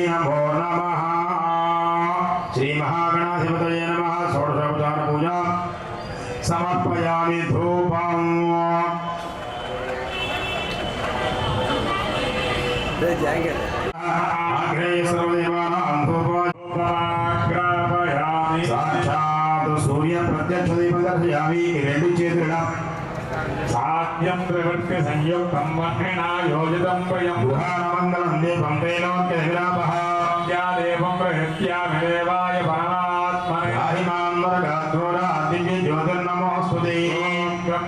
नमो नमः। श्री महागणाधिपतये नमः। षोडशोपचार पूजा समर्पयामि। धूपम् आग्रे सर्वदेवानां धूपमाग्रापयामि। साक्षात् सूर्य प्रत्यक्ष दीपं दर्शयामि। రెండు చేతుల साध्यं प्रवृत्ति संयुक्तं वह्निना योजितं वयं गुहानमङ्गलं देवं तेनोक्यविरापः या देवं प्रहृत्यामि देवाय परमात्मने हरिमां वरगात्रोरादिव्य ज्योतिर्नमोऽस्तुते। ॐ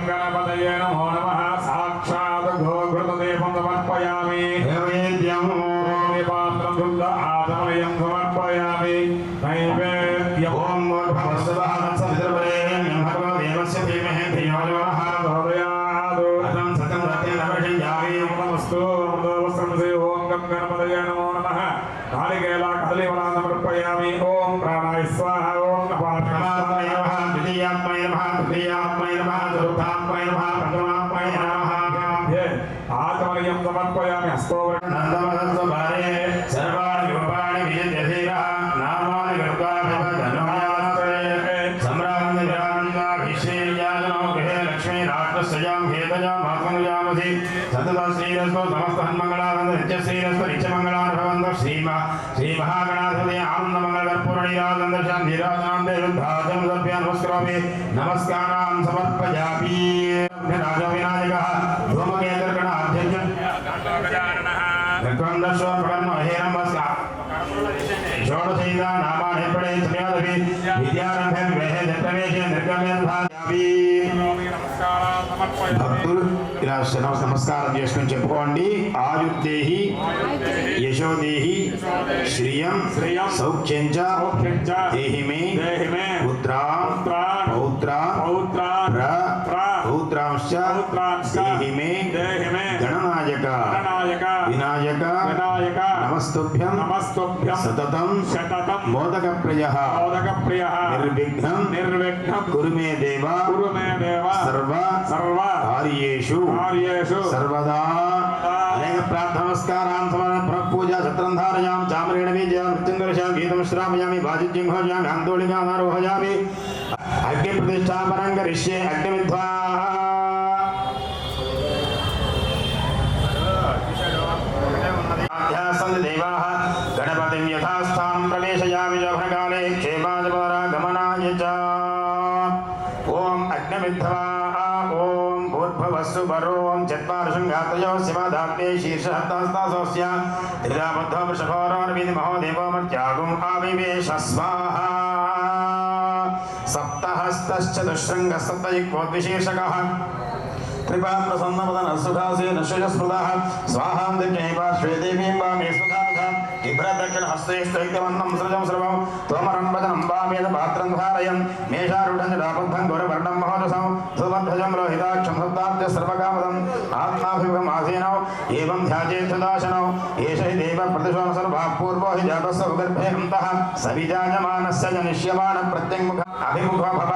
गणपतये नमो नमः। साक्षात् गोघृतदेवं समर्पयामि। नैवेद्यं पात्रं शुद्ध आचमनीयं समर्पयामि। नैवेद्यम् ॐ भगवस्वः सवितर्वरेण्यं भगवदेवस्य धीमहि धियो यो नः नमो नमः। नारिकेला कदलीफलां समर्पयामि। ओम प्राणाय स्वाहा। ओम नपात्माय नमः। द्वितीयात्माय नमः। तृतीयात्माय नमः। चतुर्थात्माय नमः। पंचमात्माय नमः। आचमनीयं समर्पयामि। हस्तोवर्णन्दमहस्वभारे सर्वाणि रूपाणि विजयधीरः नामानि गरुडाभिवदनमयास्ते सम्रान्तिभिरान्वाभिषेयाजनो गृहे लक्ष्मीराष्ट्रस्यां हेतजां भासमयामसि सततं श्रीरस्तु समस्तहन्मङ्गलानन्द नित्यश्रीरस्तु नित्यमङ्गलानि भवन्तु। श्री महागणाधिपतये आनन्दमङ्गलकर्पूरनीराजनं शान्तिराजनां देवद्धाजं सर्वे नमस्करोमि। नमस्कारान् समर्पयामि। राजविनायकः धूमकेतुर्गणाध्यक्षः षोडशैदा नामानि पठे समयादपि विद्यारम्भे विवेहे दत्तवेशे निर्गम्यधायामि। భక్తులు ఇలా నమస్కారం చేసుకుని చెప్పుకోండి. ఆయుర్దేహి యశోదేహి శ్రియం సౌఖ్యం చ దేహి మే పుత్రాన్ పౌత్రాన్ పౌత్రాంశ్చ దేహి మే గణనాయక వినాయక నమస్తుభ్యం సతతం మోదక ప్రియః నిర్విఘ్నం కురు మే దేవ సర్వ కార్యేషు సర్వదా. అనేక ప్రార్థన నమస్కారాన్ సమర్పణ పూజా సత్రం ధారయామి. చామరేణ బీజాం మృత్యుంగర్షాం గీతం శ్రావయామి. బాజిత్యం హోజామి. ఆందోళికాం ఆరోహయామి. అగ్ని ప్రతిష్టాపనం కరిష్యే. అగ్నిమిధ్వా దేవాః గణపతిం యథాస్థానం ప్రవేశయామి. శోభనకాలే క్షేమాజపరాగమనాయ చ. ఓం అగ్నిమిధ్వా ఓం భూర్భువస్సు వరోం చత్వారశృంగాత్రయో శివదాగ్నే శీర్షహస్తాస్తాసోస్య త్రిదాబద్ధో వృషభోరోర్విధి మహోదేవో మర్త్యాగుం ఆవివేశ స్వాహా. సప్తహస్తశ్చతుశృంగసప్తయుక్తోద్విశీర్షకः कृपा प्रसन्नवदन सुखासे नशयस्मृतः स्वाहां दिग्नैवा श्वेदेवीं वामे सुखातः इभ्रदक्षिण हस्तेष्टैक्यमन्नं सृजं सर्वं त्वमरं वदनं वामेन पात्रं धारयन् मेषारूढं जटाबद्धं गौरवर्णं महोदसं धूमध्वजं रोहिताक्षं सप्ताब्ज सर्वकामदम् आत्माभिमुखमासीनौ एवं ध्याजेच्छदाशनौ एष हि देव प्रतिशों सर्वः पूर्वो हि जातस्य उदर्भे अन्तः सविजायमानस्य जनिष्यमाण प्रत्यङ्मुख अभिमुखो भव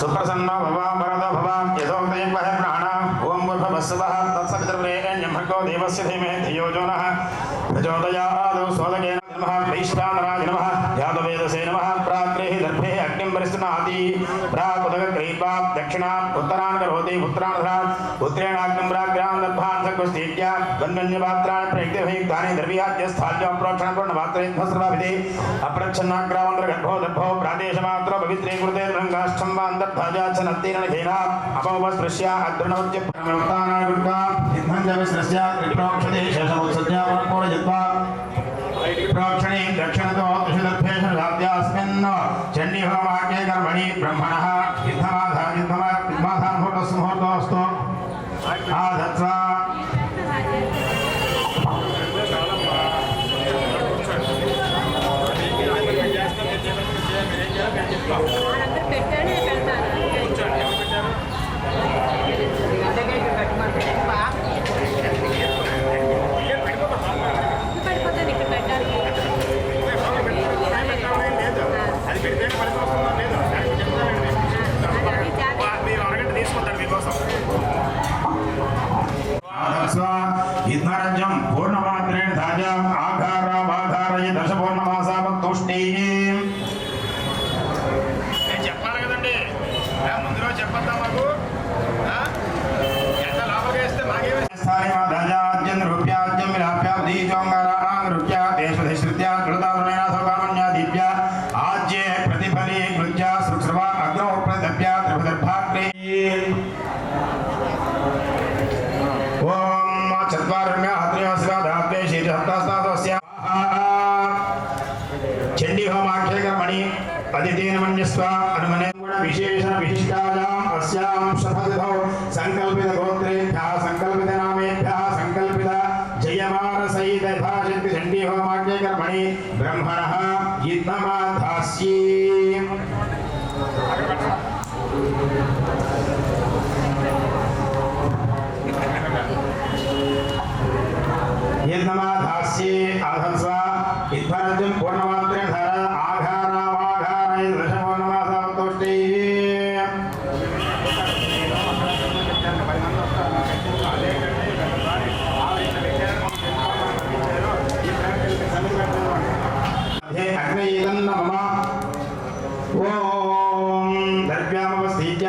सुप्रसन्नो भव वरदो भव यथोक्तयं वहे प्राणा ओं भूर्भुवस्सुवः तत्सवितर्वरेण्यं भर्गो देवस्य धीमहि धियो यो नः प्रचोदयात् सोदकेन नमः। वैश्वानराय नमः। यादवेदसे नमः। प्राग्रेहि दर्भे अग्निं परिष्णाति प्रागुदकग्रीपात् दक्षिणात् उत्तरान् करोति पुत्रान् पुत्रेणाग्निं प्राग्रां दर्भान् सकुस्तीत्या गन्धन्यपात्राणि प्रयुक्तभियुक्तानि द्रव्याद्य स्थाल्यं प्रोक्षणं पूर्णपात्रेभ्यस्रवाभिधि अप्रच्छन्नाग्रावन्तर्गर्भो दर्भो प्रादेशमात्रो पवित्रे कृते रङ्गाष्ठं वा अन्तर्भाजाच्च नत्तेन घेना अपौपस्पृश्य अग्रणवत्य प्रमुक्तानां कृत्वा इद्धं च विस्रस्य कृष्णोक्षते शेषमुत्सज्य पुनपूरयित्वा प्रोक्षणे दक्षिणतो दशदर्भेषु चण्डीहोमाख्ये कर्मणि ब्रह्मणः युद्धमाधामुहूर्तोऽस्तु आधत्स्वा युद्धराज्यं पूर्णमात्रेण धाजा आघारा विशेष विशिष्टायाम् अस्यां शपथौ संकल्पित गोत्रेभ्यः संकल्पित नामेभ्यः संकल्पित जयमान सहित यथाशक्ति चण्डी होमाख्ये कर्मणि ब्रह्मणः यज्ञमाधास्ये यज्ञमाधास्ये आधंस्व इत्फलजं पूर्णमात्रेण धर आघारामाघारय दशमोनमासावतोष्टे अग्नेयं नमः ॐ द्रव्यामवस्थित्य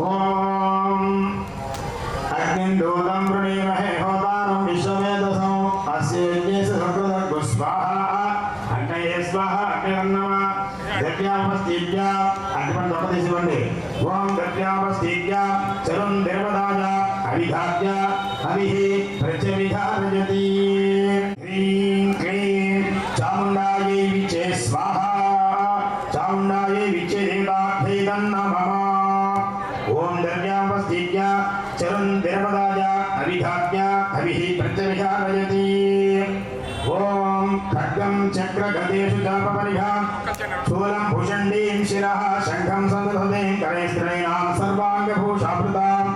ॐ अग्निन्दूतं वृणीमहे होतारं विश्ववेदसं अस्य यज्ञस्य सकृदग्गो स्वाहा अग्नये स्वाहा अग्निर्नमः द्रव्यामवस्थित्य अग्निपन्दोपदेशवन्डे ॐ द्रव्यामवस्थित्य चरुं देवदाय अभिघात्य हविः प्रत्यभिघारयति ह्रीं क्लीं चामुण्डायै विचे स्वाहा चामुण्डायै विचे देवताभ्यै नमः ॐ द्रव्यामवस्थित्य चरुं देवदाय अभिघात्य हविः प्रत्यभिघारयति ॐ खड्गं चक्रगदेषु चापपरिघां शूलं भूषण्डीं शिरः शङ्खं सन्दधते करे स्त्रीणां सर्वाङ्गभूषाभृतां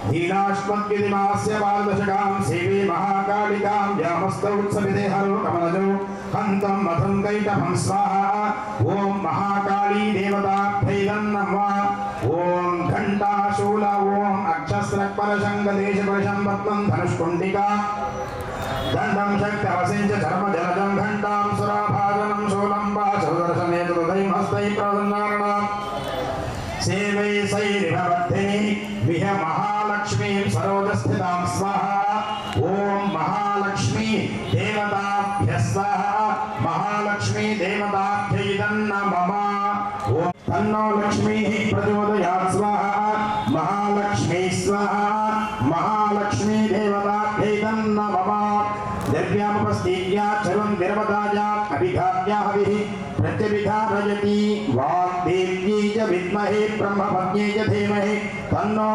धीनाश्मद्विधिमास्य पादशकां सेवे महाकालिकां व्यामस्तौ उत्सविते हरो कमलजौ हन्तं मधुं कैटभं स्वाहा ॐ महाकाली देवताभ्यै नमः ॐ घण्टाशूल ॐ अक्षस्रक्परशङ्खदेशपरशं पद्मं धनुष्कुण्डिका दण्डं शक्त्यवसिञ्च चर्मजलजं घण्टां सुराभाजनं शूलं वाचोदर्शने चतुर्धैं हस्तैः प्रसन्नार्णां सेवै सैरिभवर्धिनी विह महालक्ष्मीं सरोजस्थितां स्वाहा ॐ महालक्ष्मी देवताभ्यः स्वाहा महालक्ष्मी देवताभ्यै नमः ॐ तन्नो लक्ष्मीः प्रचोदयात् स्वाहा महालक्ष्मी स्वाहा महालक्ष्मी देवताभ्यै नमः द्रव्यामुपस्थीत्य चरुं देवताय अभिघात्य हविः प्रत्यभिघारयति वाग्देव्यै च विद्महे ब्रह्मपत्न्यै च धीमहि तन्नो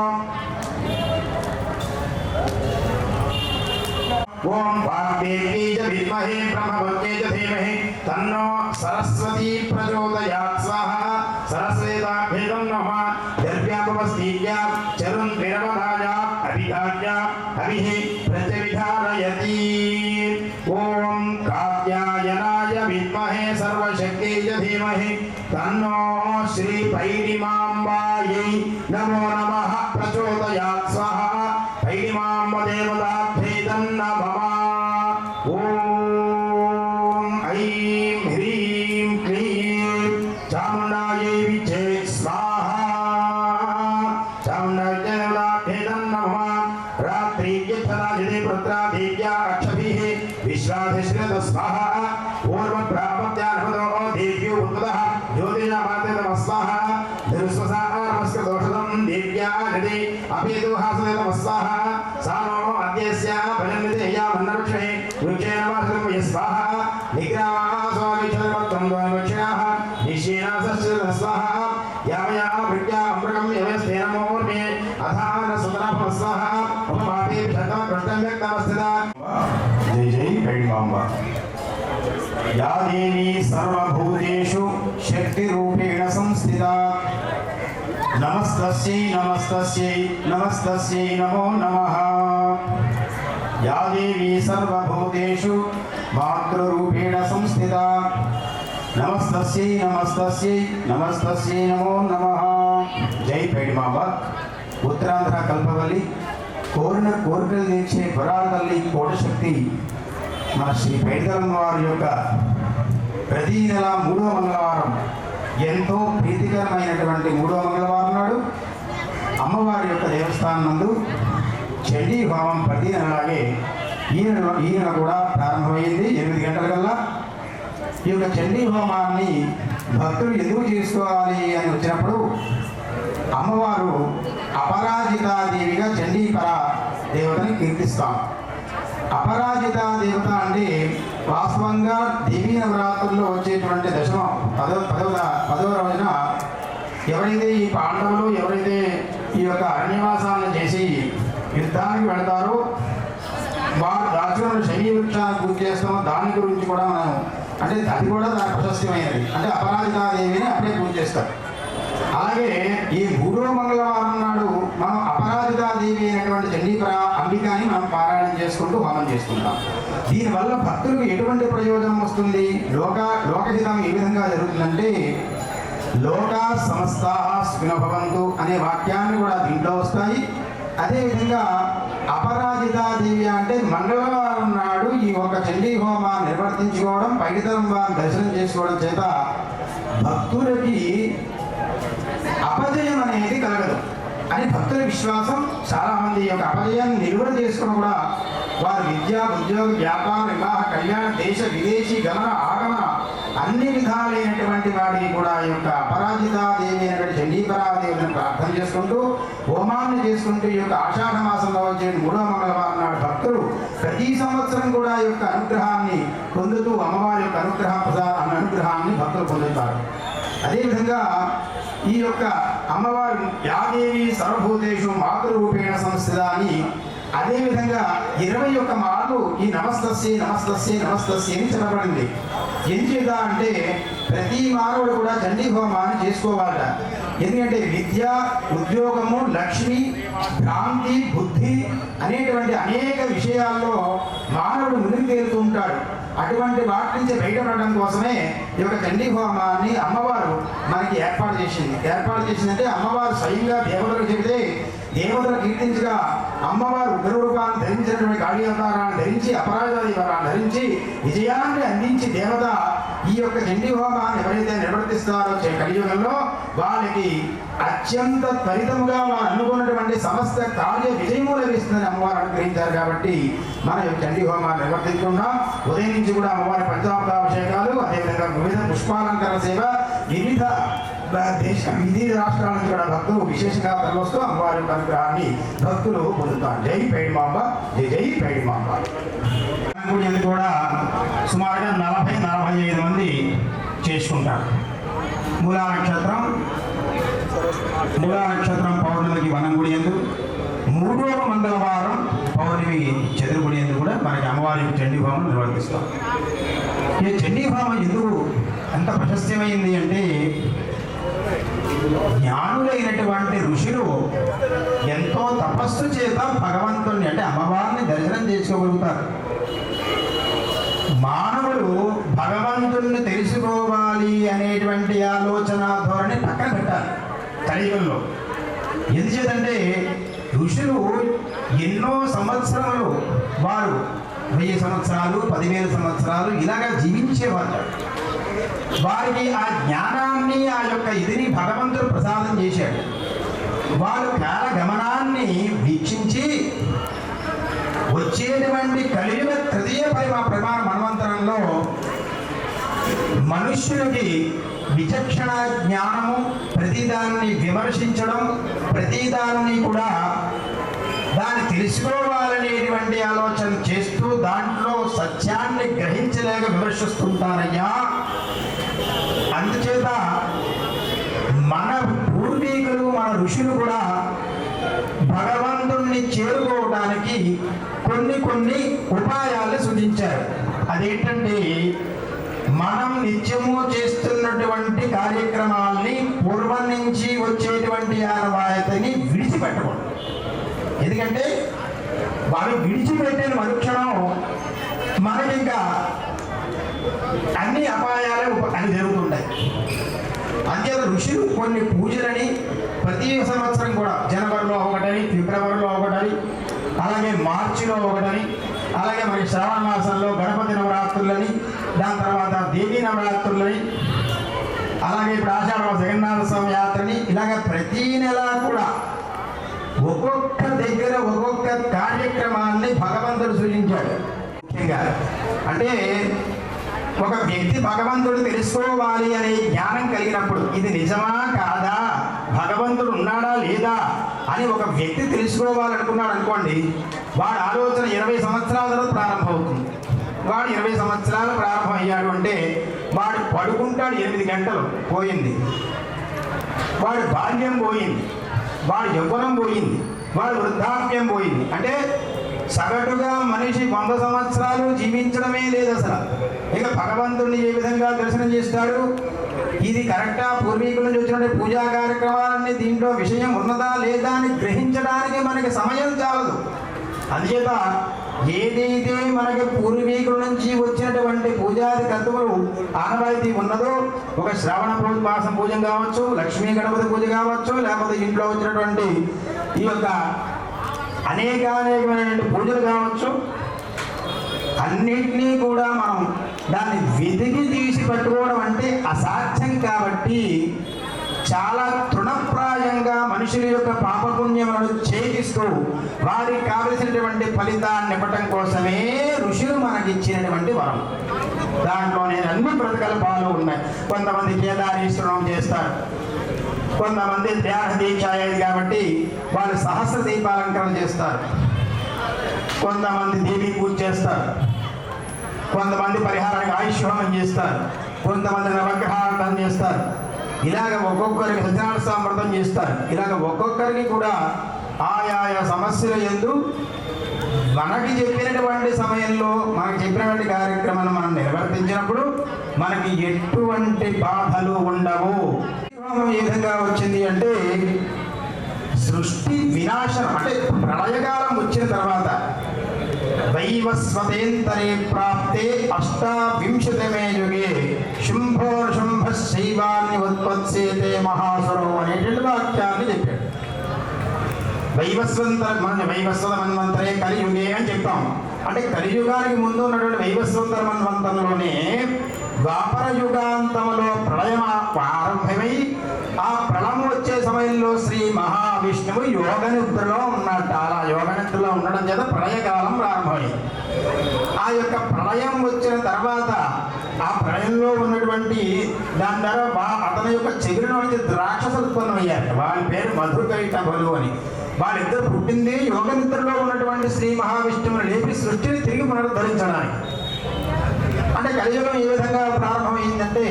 ॐ वाग्देव्यै च विद्महे ब्रह्मपत्न्यै च धीमहि तन्नो सरस्वती प्रचोदयात् स्वाहा सरस्वतीभ्यै नमः द्रव्यामुपस्थीत्य चरुं देवताय अभिघात्य हविः प्रत्यभिघारयति ॐ कात्यायनाय विद्महे सर्वशक्त्यै च धीमहि तन्नो श्री पैडिमाम्बायै नमो नमः प्रचोदयात् स्वाहा पैडिमाम्ब देवताभ्यै नमः ॐ ऐं ह्रीं क्लीं चामुण्डायै विचे स्वाहा चामुण्डायै देवताभ्यै नमः रात्रिज्यथराजिते पुत्रादित्या अक्षभिः विश्वाधिश्रित स्वाहा पूर्वप्रापत्यान्मतो देव्यो उद्गतः ज्योतिषामाते नमः स्वाहा धनुस्वसा नमस्कृतोषधं देव्या जते अभिदुहासने नमः स्वाहा सानो अद्यस्य भजन्विते या मन्नवृक्षे वृक्षे नमः स्वाहा निग्रामः स्वामिचरमत्तं द्वयवृक्षाः निश्चेन सश्चित स्वाहा यामया भृत्या अमृगं यमस्ते नमोर्मे अथान सुतराभ स्वाहा उपमापे शतं पृष्ठं व्यक्तमस्थिता जय जय पैडिमाम्बा या देवी सर्वभूतेषु शक्तिरूपेण संस्थिता नमस्तस्यै नमस्तस्यै नमस्तस्यै नमो नमः या देवी सर्वभूतेषु मातृरूपेण संस्थिता नमस्तस्यै नमस्तस्यै नमस्तस्यै नमो नमः जय पैडिमांबा ఉత్తరాంధ్ర కల్పవల్లి కోరిన కోరికలు తీర్చే వరాల తల్లి కోటశక్తి మన శ్రీ పైడితలమ్మ వారి యొక్క ప్రతి నెల 3వ మంగళవారం ఎంతో ప్రీతికరమైనటువంటి 3వ మంగళవారం నాడు అమ్మవారి యొక్క దేవస్థానం నందు చండీ హోమం ప్రతి నెలలాగే ఈ నెల కూడా ప్రారంభమైంది 8 గంటలకల్లా. ఈ యొక్క చండీ హోమాన్ని భక్తులు ఎందుకు చేసుకోవాలి అని వచ్చినప్పుడు అమ్మవారు అపరాజితాదేవిగా చండీపర దేవతని కీర్తిస్తాం. అపరాజిత దేవత అంటే వాస్తవంగా దేవీ నవరాత్రుల్లో వచ్చేటువంటి పదవ రోజున ఎవరైతే ఈ పాండవులు ఎవరైతే ఈ యొక్క అరణ్యవాసాలను చేసి యుద్ధానికి వెళతారో వారు దాచుకున్న శని వృక్షాన్ని పూజ చేస్తామో దాని గురించి కూడా మనం అంటే అది కూడా దాని ప్రశస్యమైనది. అంటే అపరాజితాదేవిని అప్పుడే పూజ చేస్తారు. అలాగే ఈ 3వ మంగళవారం నాడు మనం అపరాజితాదేవి అయినటువంటి చండీపర అంబికాని మనం పారాయణం చేసుకుంటూ హోమం చేసుకుంటాం. దీనివల్ల భక్తులకు ఎటువంటి ప్రయోజనం వస్తుంది? లోకహితం ఏ విధంగా జరుగుతుందంటే లోకా సమస్తా సుఖినో భవంతు అనే వాక్యాన్ని కూడా దీంట్లో వస్తాయి. అదేవిధంగా అపరాజితాదేవి అంటే మంగళవారం నాడు ఈ ఒక చండీ హోమాన్ని నిర్వర్తించుకోవడం, పైడితరం వారిని దర్శనం చేసుకోవడం చేత భక్తులకి అపజయం అనేది కలగదు అని భక్తుల విశ్వాసం. చాలామంది యొక్క అపజయాన్ని నిలువన చేసుకుని కూడా వారి విద్య, ఉద్యోగ, వ్యాపార, వివాహ, కళ్యాణ, దేశ విదేశీ గమన, ఆగమన అన్ని విధాలైనటువంటి వాడికి కూడా ఈ యొక్క అపరాజితాదేవి అయినటువంటి చండీపరాదేవిని ప్రార్థన చేసుకుంటూ హోమాన్ని చేసుకుంటూ ఈ యొక్క ఆషాఢ మాసంలో వచ్చే 3వ మంగళవారం నాడు భక్తులు ప్రతి సంవత్సరం కూడా ఈ యొక్క అనుగ్రహాన్ని పొందుతూ అమ్మవారి యొక్క అనుగ్రహాన్ని భక్తులు పొందుతారు. అదేవిధంగా ఈ యొక్క అమ్మవారు యాదేవి సర్వభూతేషు మాతృరూపేణ సంస్థిత అని అదేవిధంగా 21 మార్లు ఈ నమస్తస్యై నమస్తస్యై నమస్తస్యై అని చెప్పబడింది. ఏం చేద్దా అంటే ప్రతి మానవుడు కూడా చండీ హోమాన్ని చేసుకోవాలట. ఎందుకంటే విద్య, ఉద్యోగము, లక్ష్మి, భ్రాంతి, బుద్ధి అనేటువంటి అనేక విషయాల్లో మానవుడు మునిగి తేలుతూ ఉంటాడు. అటువంటి వాటి నుంచి బయటపడడం కోసమే ఈ యొక్క చండీ హోమాన్ని అమ్మవారు మనకి ఏర్పాటు చేసిందంటే అమ్మవారు స్వయంగా దేవతలకు చెబితే దేవతలు కీర్తించగా అమ్మవారు ఉగ్రరూపాన్ని ధరించినటువంటి కాళీ అవతారాన్ని ధరించి అపరాజితాదేవి వరాన్ని ధరించి విజయాన్ని అందించి దేవత ఈ యొక్క చండీ హోమాన్ని ఎవరైతే నిర్వర్తిస్తారో కలియుగంలో వాళ్ళకి అత్యంత త్వరితముగా వారు అనుకున్నటువంటి సమస్త కార్య విజయము లభిస్తుందని అమ్మవారు అనుగ్రహించారు. కాబట్టి మనం ఈ చండీ హోమాన్ని నిర్వర్తించుకున్నాం. ఉదయం నుంచి కూడా అమ్మవారి పంచామృతాభిషేకాలు, అదేవిధంగా వివిధ పుష్పాలంకరణ సేవ, వివిధ రాష్ట్రాల నుంచి కూడా భక్తులు విశేషంగా తరలిస్తూ అమ్మవారి యొక్క అనుగ్రహాన్ని భక్తులు పొందుతారు. జై పైడిమాంబ, జై జై పైడిమాంబ. కూడా సుమారుగా 40-45 మంది చేసుకుంటారు. మూలా నక్షత్రం పౌర్ణమికి వనంగుడి ఎందు, 3వ మంగళవారం పౌర్ణమి చంద్రగుడి ఎందు కూడా మనకి అమ్మవారి చండీ హోమం నిర్వర్తిస్తాం. ఈ చండీ హోమం ఎందుకు అంత ప్రశస్యమైంది అంటే జ్ఞానులైనటువంటి ఋషులు ఎంతో తపస్సు చేత భగవంతుణ్ణి అంటే అమ్మవారిని దర్శనం చేసుకోగలుగుతారు. మానవుడు భగవంతుణ్ణి తెలుసుకోవాలి అనేటువంటి ఆలోచన ధోరణి పక్కన పెట్టాలి కలియుగంలో. ఎందుచేతంటే ఋషులు ఎన్నో సంవత్సరములు వారు 1000 సంవత్సరాలు 10,000 సంవత్సరాలు ఇలాగా జీవించేవారు. వారికి ఆ జ్ఞానాన్ని ఆ యొక్క ఇదిని భగవంతుడు ప్రసాదం చేశాడు. వారు కాల గమనాన్ని వీక్షించి వచ్చేటువంటి కలియుగ తృతీయ ప్రమాణ మన్వంతరంలో మనుష్యులకి విచక్షణ జ్ఞానము, ప్రతిదాన్ని విమర్శించడం, ప్రతిదాన్ని కూడా దాన్ని తెలుసుకోవాలనేటువంటి ఆలోచన చేస్తూ దాంట్లో సత్యాన్ని గ్రహించలేక విమర్శిస్తుంటారయ్యా. అందుచేత మన పూర్వీకులు, మన ఋషులు కూడా భగవంతుణ్ణి చేరుకోవడానికి కొన్ని ఉపాయాలు సూచించారు. అదేంటంటే మనం నిత్యము చేస్తున్నటువంటి కార్యక్రమాల్ని పూర్వం నుంచి వచ్చేటువంటి ఆనవాయితీని విడిచిపెట్టకూడదు. ఎందుకంటే వారు విడిచిపెట్టిన మరుక్షణం మనకి ఇంకా అన్ని అపాయాలు అని జరుగుతుంటాయి. అంతేత ఋషులు కొన్ని పూజలని ప్రతి సంవత్సరం కూడా జనవరిలో ఒకటని, ఫిబ్రవరిలో ఒకటని, అలాగే మార్చిలో ఒకటని, అలాగే మరి శ్రావణ మాసంలో గణపతి నవరాత్రులని, దాని తర్వాత దేవీ నవరాత్రులని, అలాగే ఇప్పుడు ఆషాఢ జగన్నాథ స్వామి యాత్రని, ఇలాగ ప్రతి నెల కూడా ఒక్కొక్క దగ్గర ఒక్కొక్క కార్యక్రమాన్ని భగవంతుడు సూచించాడు. ముఖ్యంగా అంటే ఒక వ్యక్తి భగవంతుడు తెలుసుకోవాలి అనే జ్ఞానం కలిగినప్పుడు ఇది నిజమా కాదా, భగవంతుడు ఉన్నాడా లేదా అని ఒక వ్యక్తి తెలుసుకోవాలనుకున్నాడు అనుకోండి, వాడి ఆలోచన 20 సంవత్సరాల తర్వాత ప్రారంభమవుతుంది. వాడు 20 సంవత్సరాలు ప్రారంభం అయ్యాడు అంటే వాడు పడుకుంటాడు 8 గంటలు పోయింది, వాడు బాల్యం పోయింది, వాడు యవ్వనం పోయింది, వాడు వృద్ధాప్యం పోయింది. అంటే సగటుగా మనిషి 100 సంవత్సరాలు జీవించడమే లేదు అసలు. ఇక భగవంతుడిని ఏ విధంగా దర్శనం చేస్తాడు? ఇది కరెక్టా? పూర్వీకుల నుంచి వచ్చినటువంటి పూజా కార్యక్రమాలన్నీ దీంట్లో విషయం ఉన్నదా లేదా అని గ్రహించడానికి మనకి సమయం చాలదు. అందుచేత ఏదైతే మనకి పూర్వీకుల నుంచి వచ్చినటువంటి పూజాది కర్తవులు ఆనవాయితీ ఉన్నదో, ఒక శ్రావణ మాసం పూజ కావచ్చు, లక్ష్మీ గణపతి పూజ కావచ్చు, లేకపోతే ఇంట్లో వచ్చినటువంటి ఈ యొక్క అనేకమైనటువంటి పూజలు కావచ్చు, అన్నింటినీ కూడా మనం దాన్ని వెతికి తీసి పట్టుకోవడం అంటే అసాధ్యం. కాబట్టి చాలా తృణప్రాయంగా మనుషుల యొక్క పాపపుణ్యములను ఛేదిస్తూ వారికి కావలసినటువంటి ఫలితాన్ని ఇవ్వటం కోసమే ఋషులు మనకిచ్చినటువంటి వరం. దాంట్లో నేను అన్ని ప్రతికల్పాలు ఉన్నాయి. కొంతమంది కేదారీశ్వరం చేస్తారు, కొంతమంది ధ్యాన దీక్ష అయ్యేది కాబట్టి వాళ్ళు సహస్ర దీపాలంకరణ చేస్తారు, కొంతమంది దేవీ పూజ చేస్తారు, కొంతమంది పరిహారానికి ఆయుష్హోమం చేస్తారు, కొంతమంది నవగ్రహార్థం చేస్తారు. ఇలాగ ఒక్కొక్కరికి సత్యనారాయణ స్వామి వ్రతం చేస్తారు. ఇలాగ ఒక్కొక్కరికి కూడా ఆయా సమస్యల యందు మనకి చెప్పినటువంటి సమయంలో మనకి చెప్పినటువంటి కార్యక్రమాన్ని మనం నిర్వర్తించినప్పుడు మనకి ఎటువంటి బాధలు ఉండవు. ఏ విధంగా వచ్చింది అంటే సృష్టి వినాశనం అంటే ప్రళయకాలం వచ్చిన తర్వాత వైవస్వతేంతరే ప్రాప్తే 28మే యుగే శుంభోర్శుంభ శైవాన్ని ఉత్పత్సేతే మహాసురో అనేటువంటి వాక్యాన్ని చెప్పాడు. వైవస్వత మన్వంతరే కలియుగే అని చెప్తాం. అంటే కలియుగానికి ముందు ఉన్నటువంటి వైవస్వంతర మన్వంతరంలోనే ద్వాపర యుగాంతంలో ప్రళయం ప్రారంభమై ఆ ప్రళయం వచ్చే సమయంలో శ్రీ మహావిష్ణువు యోగ నిద్రలో ఉన్నట్టు. అలా యోగ నిద్రలో ఉండడం చేత ప్రళయకాలం ప్రారంభమైంది. ఆ యొక్క ప్రళయం వచ్చిన తర్వాత ఆ ప్రళయంలో ఉన్నటువంటి దాని ద్వారా అతని యొక్క చెవిలో నుంచి రాక్షసులు ఉత్పన్నమయ్యారు. వాళ్ళ పేరు మధుకైటభులు అని. వాళ్ళిద్దరు పుట్టింది యోగ నిద్రలో ఉన్నటువంటి శ్రీ మహావిష్ణువుని లేపి సృష్టిని తిరిగి పునరుద్ధరించడానికి. అంటే కలియుగం ఏ విధంగా ప్రారంభమైందంటే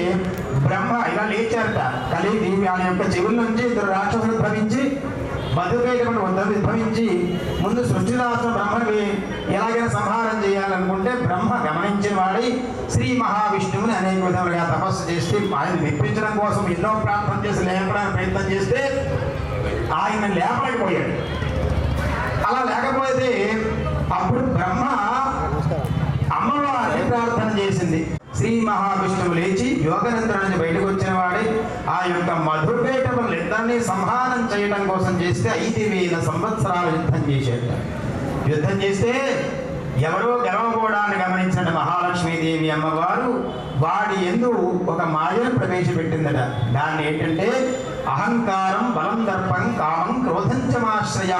బ్రహ్మ ఇలా లేచారట. కలిగి వాళ్ళ యొక్క చెవుల నుంచి 2 రాక్షసులు ఉద్భవించి మధుకైటభులు ఉద్భవించి ముందు సృష్టి రాష్ట్ర బ్రహ్మని ఎలాగైనా సంహారం చేయాలనుకుంటే బ్రహ్మ గమనించిన వాడి శ్రీ మహావిష్ణువుని అనేక విధాలుగా తపస్సు చేసి ఆయన మెప్పించడం కోసం ఎన్నో ప్రార్థన చేసి లేపడానికి ప్రయత్నం చేస్తే ఆయన లేపలేకపోయాడు. అలా లేకపోతే అప్పుడు బ్రహ్మ అమ్మవారిని ప్రార్థన చేసింది. శ్రీ మహావిష్ణువు లేచి యోగ నిద్ర నుంచి బయటకు వచ్చిన వాడి ఆ యొక్క మధుకైటభులు ఇద్దరిని సంహారం చేయడం కోసం చేస్తే 5000 సంవత్సరాలు యుద్ధం చేశాడు. యుద్ధం చేస్తే ఎవరో గెలవకపోవడాన్ని గమనించిన మహాలక్ష్మీదేవి అమ్మవారు వాడి యందు ఒక మాయను ప్రవేశపెట్టిందట. దాన్ని ఏంటంటే అహంకారం బలం దర్పం కామం క్రోధంచమాశ్రయ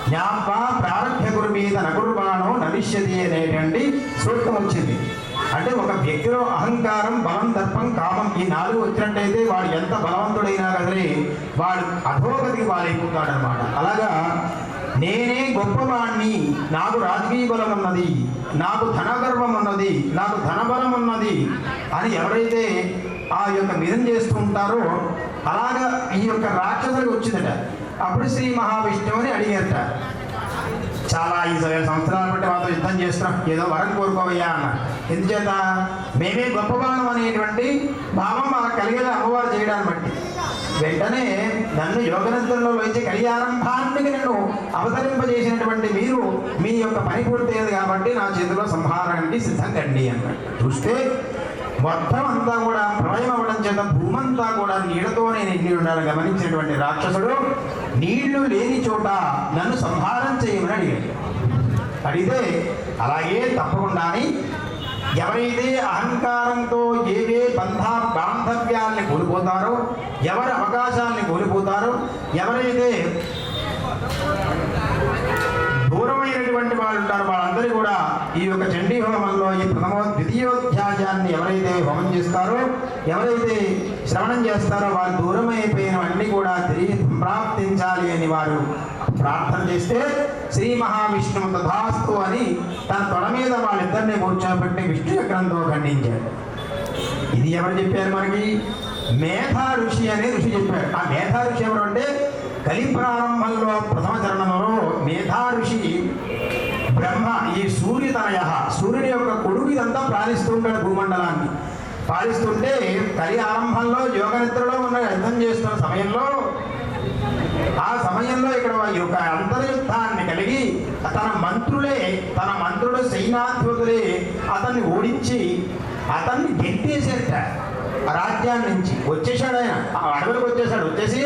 జ్ఞాపా ప్రారభ్య గురు మీద నగుర్వాణో నవిష్యతి అనేటువంటి సూక్తం వచ్చింది. అంటే ఒక వ్యక్తిలో అహంకారం బలం దర్పం కామం ఈ 4 వచ్చినట్టయితే వాడు ఎంత బలవంతుడైనా కదలే వాడు అధోగతికి వాలైపోతాడు అనమాట. అలాగా నేనే గొప్పవాణ్ణి, నాకు రాజకీయ బలం ఉన్నది, నాకు ధనగర్వం ఉన్నది, నాకు ధనబలం ఉన్నది అని ఎవరైతే ఆ యొక్క మిథం చేస్తూ ఉంటారో అలాగా ఈ యొక్క రాక్షసులకు వచ్చిందట. అప్పుడు శ్రీ మహావిష్ణువుని అడిగారట. చాలా 50 సంవత్సరాల బట్టి మాతో యుద్ధం చేస్తున్నాం, ఏదో వరం కోరుకోవయ్యా అన్న. ఎందుచేత మేమే గొప్పవాళ్ళం అనేటువంటి భావం మాకు కలిగేది అమ్మవారు చేయడాన్ని బట్టి. వెంటనే నన్ను యోగనిద్రలో వచ్చి కలియారంభానికి నన్ను అవతరింపజేసినటువంటి మీరు మీ యొక్క పని పూర్తయ్యేది కాబట్టి నా చేతిలో సంహారానికి సిద్ధంగండి అన్నాడు. చూస్తే మొత్తం అంతా కూడా ప్రళయం అవ్వడం చేత భూమంతా కూడా నీళ్లతోనే నిండి ఉండాలని గమనించినటువంటి రాక్షసుడు నీళ్లు లేని చోట నన్ను సంహారం చేయమని అడిగాడు. అడిగితే అలాగే తప్పకుండాని ఎవరైతే అహంకారంతో ఏవే బాంధవ్యాల్ని కోల్పోతారో, ఎవరి అవకాశాలని కోల్పోతారో, ఎవరైతే దూరమైనటువంటి వాళ్ళు ఉంటారో వాళ్ళందరూ కూడా ఈ యొక్క చండీ హోమంలో ఈ ద్వితీయోధ్యాయాన్ని ఎవరైతే హోమం చేస్తారో, ఎవరైతే శ్రవణం చేస్తారో వారు దూరమైపోయినవన్నీ కూడా తిరిగి ప్రాప్తించాలి అని వారు ప్రార్థన చేస్తే శ్రీ మహావిష్ణువు తథాస్తు అని తన తొడ మీద వాళ్ళిద్దరిని కూర్చోబెట్టి విష్ణు చక్రంతో ఖండించాడు. ఇది ఎవరు చెప్పారు మనకి? మేధా ఋషి అనే ఋషి చెప్పాడు. ఆ మేధా ఋషి ఎవరు అంటే కలి ప్రారంభంలో ప్రథమ చరణంలో మేధా ఋషి బ్రహ్మ ఈ సూర్యతనయ సూర్యుని యొక్క కొడుకు ఇదంతా పాలిస్తూ ఉంటాడు భూమండలాన్ని. పాలిస్తుంటే కలి ఆరంభంలో యోగ నిద్రలో ఉన్న యుద్ధం చేస్తున్న సమయంలో ఆ సమయంలో ఇక్కడ ఒక అంతర్యుద్ధాన్ని కలిగి తన మంత్రుడు సైనాధిపతులే అతన్ని ఓడించి అతన్ని గెంటేసేట రాజ్యాన్ని నుంచి వచ్చేసాడు. ఆయన అడవులకు వచ్చేసి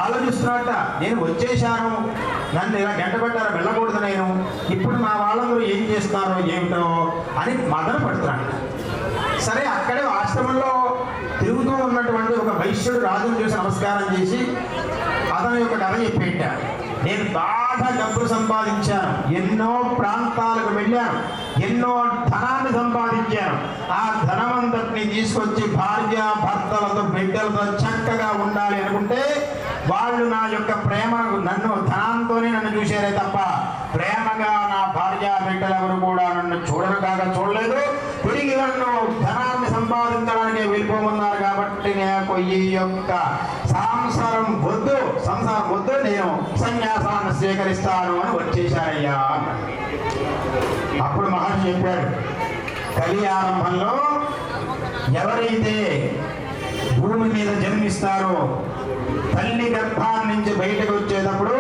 ఆలోచిస్తున్నట్ట, నేను వచ్చేసాను, నన్ను ఇలా గంట పెట్టారు, వెళ్ళకూడదు నేను, ఇప్పుడు మా వాళ్ళందరూ ఏం చేస్తున్నారో ఏమిటో అని మదన పడుతున్నాడు. సరే, అక్కడే ఆశ్రమంలో తిరుగుతూ ఉన్నటువంటి ఒక వైశ్యుడు రాజును చూసి నమస్కారం చేసి అతని యొక్క కథ చెప్పేట. నేను బాగా డబ్బులు సంపాదించాను, ఎన్నో ప్రాంతాలకు వెళ్ళాను, ఎన్నో ధనాన్ని సంపాదించాను. ఆ ధనమంతటిని తీసుకొచ్చి భార్య భర్తలతో బిడ్డలతో చక్కగా ఉండాలి అనుకుంటే వాళ్ళు నా యొక్క ప్రేమ నన్ను ధనంతోనే నన్ను చూశారే తప్ప ప్రేమగా నా భార్య బిడ్డలు ఎవరు కూడా నన్ను చూడలేదు. తిరిగి నన్ను ధనాన్ని సంపాదించడానికి వెళ్ళిపోమన్నారు. కాబట్టి నాకు ఈ యొక్క సంసారం వద్దు, నేను సన్యాసాన్ని స్వీకరిస్తాను అని వచ్చేశారయ్యా. అప్పుడు మహర్షి చెప్పాడు, కలి ఆరంభంలో ఎవరైతే భూమి మీద జన్మిస్తారో తల్లి గర్భాన్ని నుంచి బయటకు వచ్చేటప్పుడు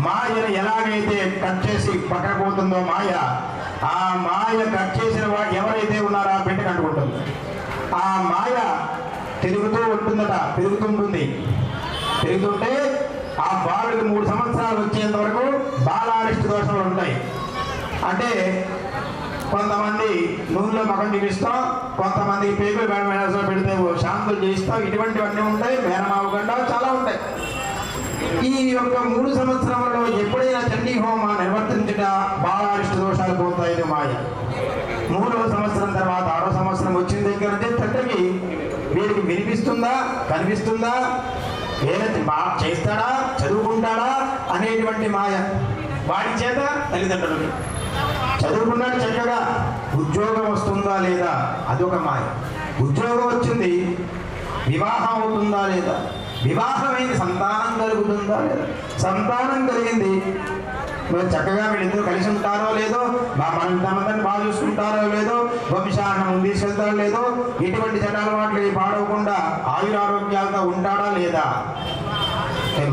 మాయను ఎలాగైతే కట్ చేసి పక్కకపోతుందో ఆ మాయ కట్ చేసిన వాడు ఎవరైతే ఉన్నారో ఆ బిడ్డకు అంటుకుంటుంది. ఆ మాయ తిరుగుతూ ఉంటుందట, తిరుగుతుంటే ఆ బాలుడికి 3 సంవత్సరాలు వచ్చేంత వరకు బాలారిష్ట దోషాలు ఉంటాయి. అంటే కొంతమంది నూనెలో మగం చూపిస్తాం, కొంతమంది పేగులు మేనసలో పెడితే శాంతులు చేయిస్తాం, ఇటువంటివన్నీ ఉంటాయి. మేనమావు గంట చాలా ఉంటాయి. ఈ యొక్క 3 సంవత్సరంలో ఎప్పుడైనా చండీ హోమాన్ని నిర్వర్తించట బాలారిష్ట దోషాలు పోతాయి మాయ. 3వ సంవత్సరం తర్వాత 6వ సంవత్సరం వచ్చిన దగ్గర నుంచి తండ్రికి వీడికి వినిపిస్తుందా, కనిపిస్తుందా, ఏదైతే బాగా చేస్తాడా, చదువుకుంటాడా అనేటువంటి మాయ. వాడి చేత తల్లిదండ్రులకి చదువుకున్నాడు చక్కగా, ఉద్యోగం వస్తుందా లేదా అదొక మాయ. ఉద్యోగం వచ్చింది, వివాహం అవుతుందా లేదా, వివాహమైంది, సంతానం కలుగుతుందా లేదా, సంతానం కలిగింది, మరి చక్కగా వీళ్ళిద్దరూ కలిసి ఉంటారో లేదో, మనమందరిని బాగా చూసుకుంటారో లేదో, వంశాన్ని తీసుకెళ్తారో లేదో, ఇటువంటి చట్టాలవాట్లు పాడవకుండా ఆయురారోగ్యాలతో ఉంటాడా లేదా.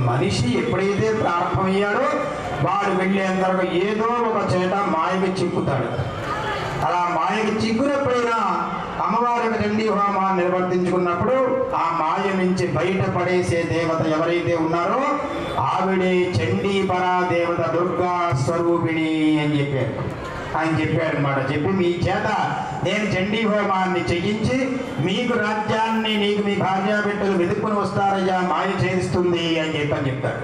మనిషి ఎప్పుడైతే ప్రారంభమయ్యాడో వాడు వెళ్ళేంతవరకు ఏదో ఒక చేట మాయకి చిక్కుతాడు. అలా మాయకి చిక్కునప్పుడైనా అమ్మవారికి చండీ హోమాన్ని నిర్వర్తించుకున్నప్పుడు ఆ మాయ నుంచి బయటపడేసే దేవత ఎవరైతే ఉన్నారో ఆవిడే చండీ పరా దేవత, దుర్గా స్వరూపిణి అని చెప్పారు. ఆయన చెప్పాడు అన్నమాట. చెప్పి మీ చేత నేను చండీ హోమాన్ని చేయించి మీకు రాజ్యాన్ని, నీకు మీ భార్య బిడ్డలు వెతుక్కుని వస్తారయ్యా, మాయ చేస్తుంది అని చెప్పాడు.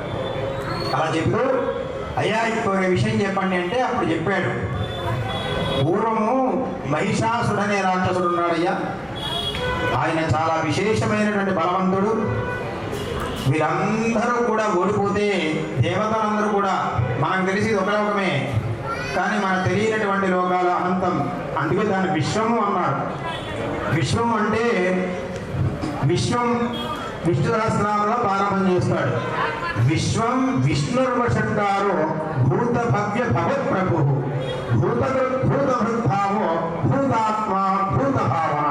అలా చెప్తూ అయ్యా ఇంకొక విషయం చెప్పండి అంటే అప్పుడు చెప్పాడు, పూర్వము మహిషాసుడనే రాక్షసుడు ఉన్నాడయ్యా, ఆయన చాలా విశేషమైనటువంటి బలవంతుడు. వీరందరూ కూడా ఓడిపోతే దేవతలందరూ కూడా, మనకు తెలిసి ఒక లోకమే కానీ మనకు తెలియనటువంటి లోకాలు అనంతం, అందుకే దాన్ని విశ్వము అన్నారు. విశ్వం అంటే విశ్వం విష్ణు సహస్రనామంలో ప్రారంభం చేస్తాడు. విశ్వం విష్ణుర్వషట్కారో భూత భవ్య భగత్ ప్రభు భూతభృద్భావో భూతాత్మ భూతభావన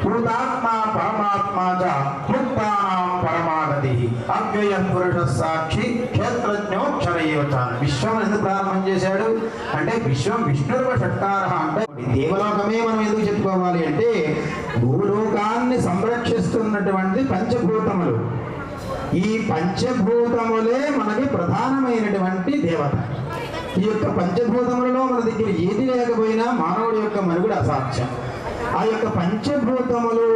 భూతాత్మ పరమాత్మ చ ముక్తానాం పరమాగతి అవ్యయ పురుష సాక్షి క్షేత్రజ్ఞోక్షర ఏవచాన్. విశ్వం ఎందుకు ప్రారంభం చేశాడు అంటే విశ్వం విష్ణుర్వషట్కార అంటే దేవలోకమే మనం ఎందుకు చెప్పుకోవాలి అంటే భూలోకాన్ని సంరక్షిస్తున్నటువంటి పంచభూతములు. ఈ పంచభూతములే మనకి ప్రధానమైనటువంటి దేవత. ఈ యొక్క పంచభూతములలో మన దగ్గర ఏది లేకపోయినా మానవుడి యొక్క మనుగడ అసాధ్యం. ఆ యొక్క పంచభూతములు